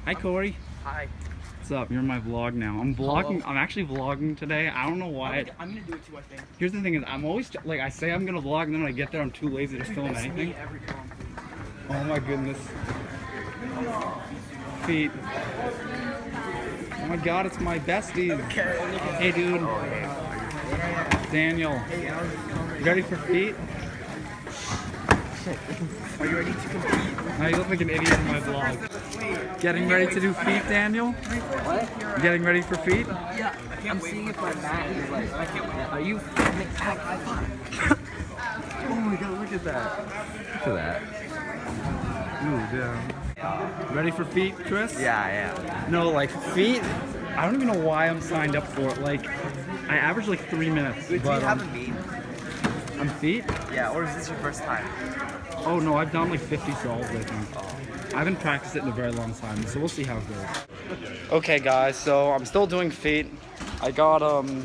Hi, Corey. Hi. What's up? You're in my vlog now. I'm vlogging. Hello. I'm actually vlogging today. I don't know why. I'm gonna do it too, I think. Here's the thing is, I'm always like, I say I'm gonna vlog, and then when I get there, I'm too lazy to film anything. Oh my goodness. Feet. Oh my God, it's my besties. Hey, dude. Daniel. You ready for feet? Are you ready to compete? Now you look like an idiot in my vlog. Getting ready to do feet, Daniel? What? Getting ready for feet? Yeah. I'm seeing if my mat is like. I can't wait. Are you? Oh my God, look at that. Look at that. Ooh, yeah. Ready for feet, Chris? Yeah, I am. No, like feet, I don't even know why I'm signed up for it. Like, I average like 3 minutes. Wait, do you have a meet? On feet? Yeah, or is this your first time? Oh no, I've done like 50 solves, I think. I haven't practiced it in a very long time, so we'll see how it goes. Okay guys, so I'm still doing feet. I got like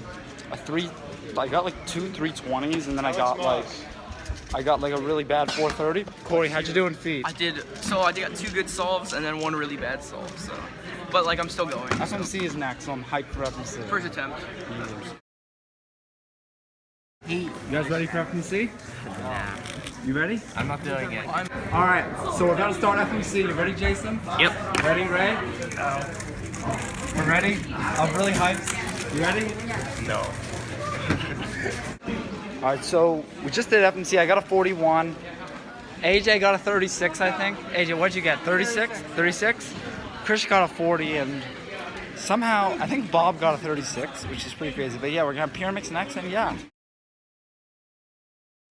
2 320s, and then I got like a really bad 430. Corey, how'd you do in feet? I got 2 good solves and then 1 really bad solve, so. But like, I'm still going. FMC is next, so I'm hyped for FMC. First attempt. Hey. You guys ready for FMC? Nah. You ready? I'm not doing it. Alright, so we're about to start FMC. You ready, Jason? Yep. Ready, Ray? No. We're ready? I'm really hyped. You ready? No. Alright, so we just did FMC. I got a 41. AJ got a 36, I think. AJ, what'd you get? 36? 36? Chris got a 40, and somehow, I think Bob got a 36, which is pretty crazy. But yeah, we're gonna have Pyramix next, and yeah.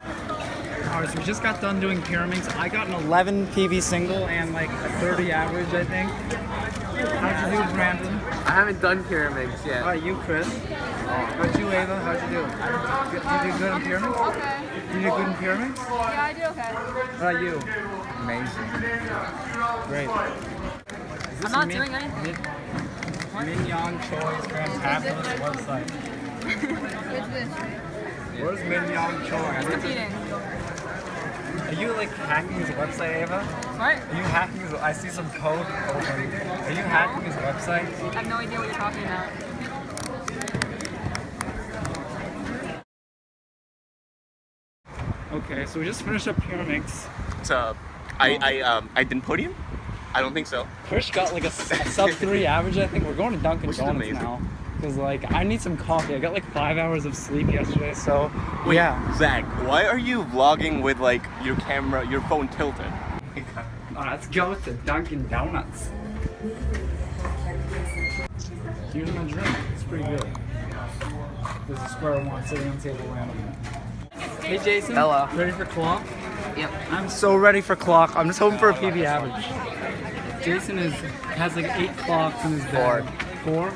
Alright, so we just got done doing Pyramix. I got an 11 PB single and like a 30 average, I think. How'd you do, Brandon? I haven't done Pyramix yet. Alright, you, Chris. How'd you, Ava? How'd you do? You did good in Pyramix? Okay. You did good in Pyramix? Yeah, I did okay. How about you? Amazing. Great. I'm not doing anything. Mignon Choi's fantabulous website. What's this? Where's Mignon Choi? Competing. Are you like hacking his website, Ava? What? Are you hacking his? I see some code open. Are you hacking his website? I have no idea what you're talking about. Okay, so we just finished up Pyramix. So, I didn't podium? I don't think so. Chris got like a sub 3 average, I think. We're going to Dunkin' Which is Donuts amazing. now. Because like, I need some coffee. I got like 5 hours of sleep yesterday, so Wait, yeah. Zach, why are you vlogging with like your camera, your phone tilted? Let's go to Dunkin' Donuts. Here's my drink. It's pretty good. This is square one sitting on the table randomly. Hey Jason. Hello. Ready for clock? Yep. I'm so ready for clock. I'm just hoping for a PB average. Jason has like 8 clocks in his bag. 4?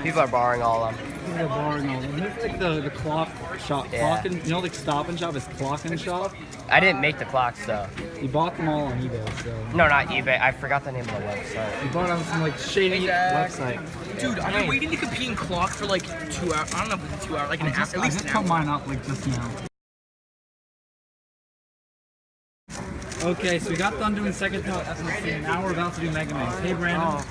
People are borrowing all of them. People are borrowing all of them. There's like the clock shop. Yeah. You know, like Stop and Shop is Clock and Shop. I didn't make the clocks though. You bought them all on eBay, so. No, not eBay. I forgot the name of the website. You bought it on some like shady website. Dude, I've been waiting to compete in clock for like 2 hours. I don't know if it's 2 hours, like an hour. At I least just an put hour. mine up like just now. Okay, so we got done doing second to FMC, and now we're about to do Mega Mix. Hey Brandon,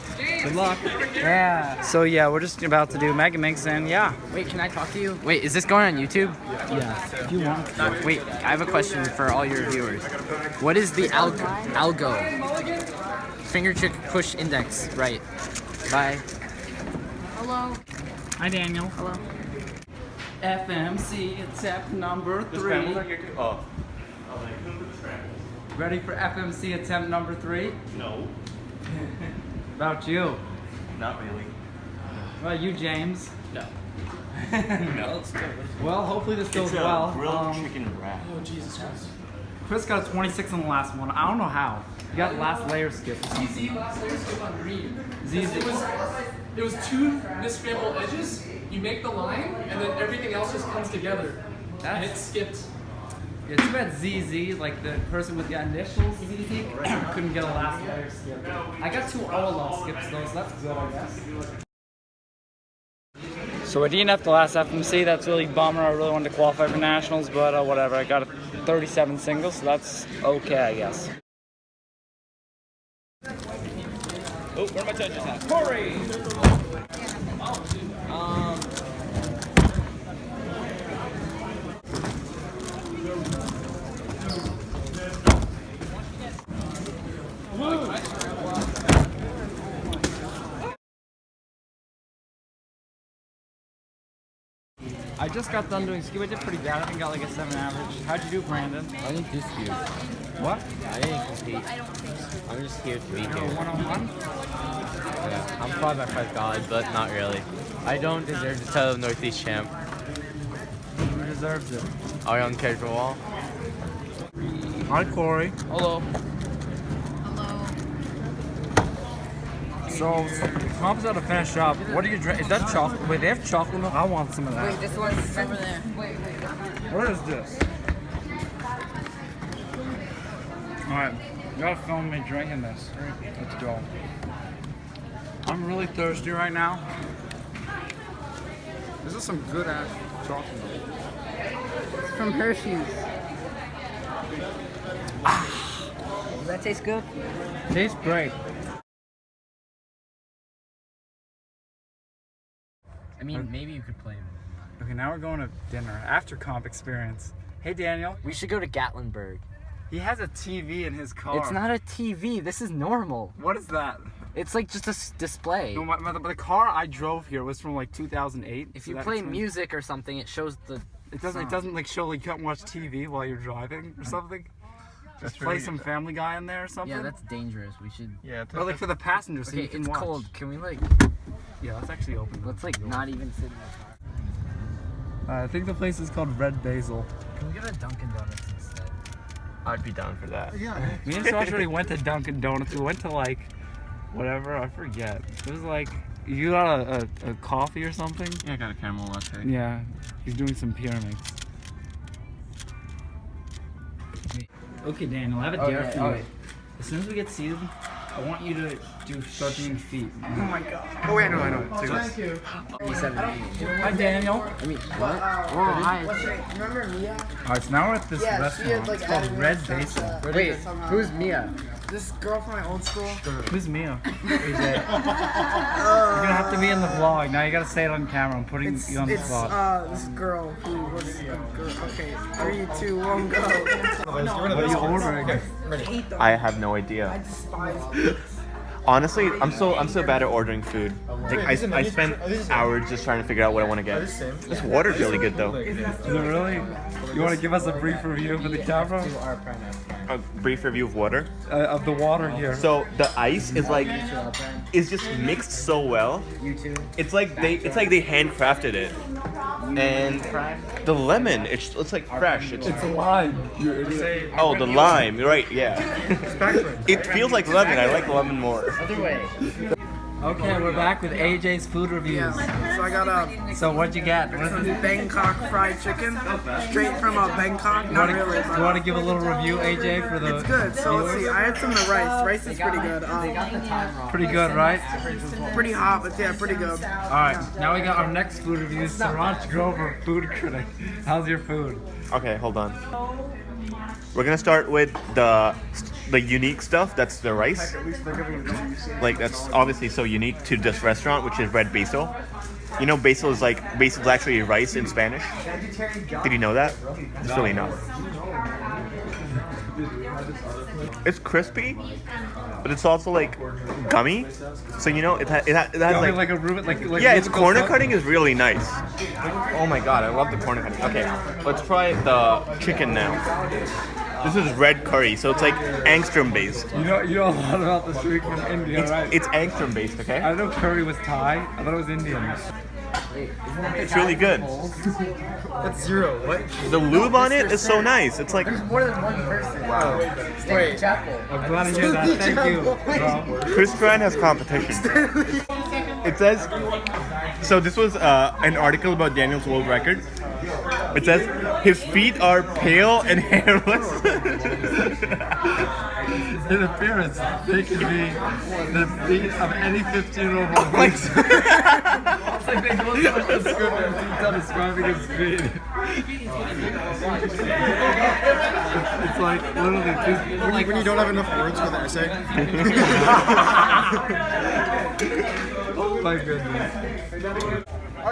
good luck. Yeah. So yeah, we're just about to do Mega Mix, and yeah. Wait, can I talk to you? Wait, is this going on YouTube? Yeah, if you want. Wait, I have a question for all your viewers. What is the algo? Finger trick push index, right. Bye. Hello. Hi Daniel. Hello. FMC attempt number 3. Ready for FMC attempt number 3? No. About you. Not really. What about you, James? No. No. Well, hopefully this goes well. Grilled chicken wrap. Chris got a 26 on the last one. I don't know how. He got last layer skip. ZZ last layer skip on green. ZZ. It was 2 miscrambled edges. You make the line, and then everything else just comes together. And it skipped. Yeah, too bad ZZ, like the person with the initials ZZ, couldn't get a last layer skip. I got 2 all skips though, so that's good, I guess. So I DNF'd the last FMC. That's really a bummer. I really wanted to qualify for nationals, but whatever. I got a 37 singles, so that's okay, I guess. Oh, where are my judges at? Corey! I just got done doing ski. I did pretty bad. I think I got like a 7 average. How'd you do, Brandon? I didn't do ski. What? I didn't compete. I'm just here to be You're here. one-on-one? Yeah, I'm 5x5 god, but not really. I don't deserve the title of Northeast champ. Who deserves it? Our young casual. Hi, Corey. Hello. So, Mom's got to finish up. What are you drinking? Is that chocolate? Wait, they have chocolate milk? I want some of that. This one's over there. Wait. What is this? Alright, you gotta film me drinking this. Let's go. I'm really thirsty right now. This is some good ass chocolate milk. It's from Hershey's. Does that taste good? Tastes great. I mean, maybe you could play him. Okay, now we're going to dinner. After comp experience. Hey, Daniel. We should go to Gatlinburg. He has a TV in his car. It's not a TV. This is normal. What is that? It's like just a display. No, the car I drove here was from like 2008. If so you that play explains- music or something, it shows the. It doesn't like show like you can't watch TV while you're driving or something. Just play some Family Guy in there or something. Yeah, that's dangerous. We should. Yeah, Or like for the passengers, so Okay, you can it's watch. cold. Can we like? Yeah, let's actually open. Let's like not even sit in the car. I think the place is called Red Basil. Can we go to Dunkin' Donuts instead? I'd be down for that. Me and Josh already went to Dunkin' Donuts. We went to like whatever, I forget. It was like you got a coffee or something. Yeah, I got a caramel latte. Yeah, he's doing some pyramids. Okay, Daniel, I have a dare for you. okay. As soon as we get seated, I want you to start doing feet. Oh my god. Oh wait, I know. Thank you. Hi, Daniel. I mean, what? Oh, hi. Remember Mia? Alright, so now we're at this Yeah, she restaurant. had, like, It's called added Red stuff Basil. to- Wait, somehow. who's Mia? This girl from my old school. Who's Mia? You're gonna have to be in the vlog. Now you gotta say it on camera. I'm putting It's you on the spot. this girl who was a girl. Okay, 3, 2, 1, go. What are you ordering? I have no idea. I despise Honestly, I'm so bad at ordering food. Like I spent hours just trying to figure out what I want to get. This water's really good though. Is it really? You want to give us a brief review for the camera? A brief review of water. Of the water here. So the ice is just mixed so well. It's like they handcrafted it. And the lemon, it's like fresh. It's lime. oh, the lime. You're right. Yeah. It feels like lemon. I like lemon more. Okay, we're back with AJ's food reviews. So I got So what'd you get? What is some it? Bangkok fried chicken, straight from Bangkok. Not really. Do you want to give a little review, AJ, for the? It's good. So let's see. I had some of the rice. Rice is pretty good. Pretty good, right? Pretty hot, but yeah, pretty good. All right, now we got our next food review. Saransh Grover, food critic. How's your food? Okay, hold on. We're gonna start with the unique stuff. That's the rice. Like that's obviously so unique to this restaurant, which is red basil. You know, basil is actually rice in Spanish. Did you know that? It's really not. It's crispy, but it's also like gummy. So you know, it has like a Rubik, like yeah, its Rubik corner cup? cutting is really nice. Oh my god, I love the corner cutting. Okay, let's try the chicken now. This is red curry, so it's like angstrom based. You know a lot about the street from India, right? It's angstrom based, okay? I know curry was Thai. I thought it was Indian. It's really good. That's 0. What? The lube on it is so nice. It's like More than one person. Wow. Wait. Chapel. I'm glad to hear that. Thank you, bro. Chris Grant has competition. It says so. This was an article about Daniel's world record. It says his feet are pale and hairless. In appearance, they could be the feet of any 15-year-old boy. Like, like they go so much descriptive detail describing his speed. It's like literally When you don't have enough words for the essay. oh my goodness.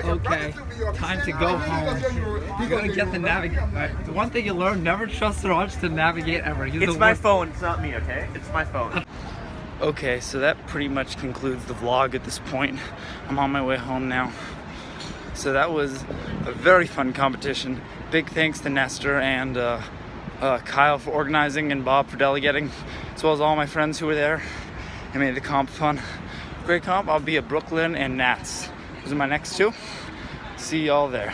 Okay, time to go home. You're gonna get the navigate. Right. The one thing you learn: never trust the watch to navigate ever. It's my phone. It's not me. Okay, it's my phone. Okay, so that pretty much concludes the vlog at this point. I'm on my way home now. So that was a very fun competition. Big thanks to Nestor and Kyle for organizing and Bob for delegating, as well as all my friends who were there. It made the comp fun. Great comp. I'll be at Brooklyn and Nats. Those are my next two. See y'all there.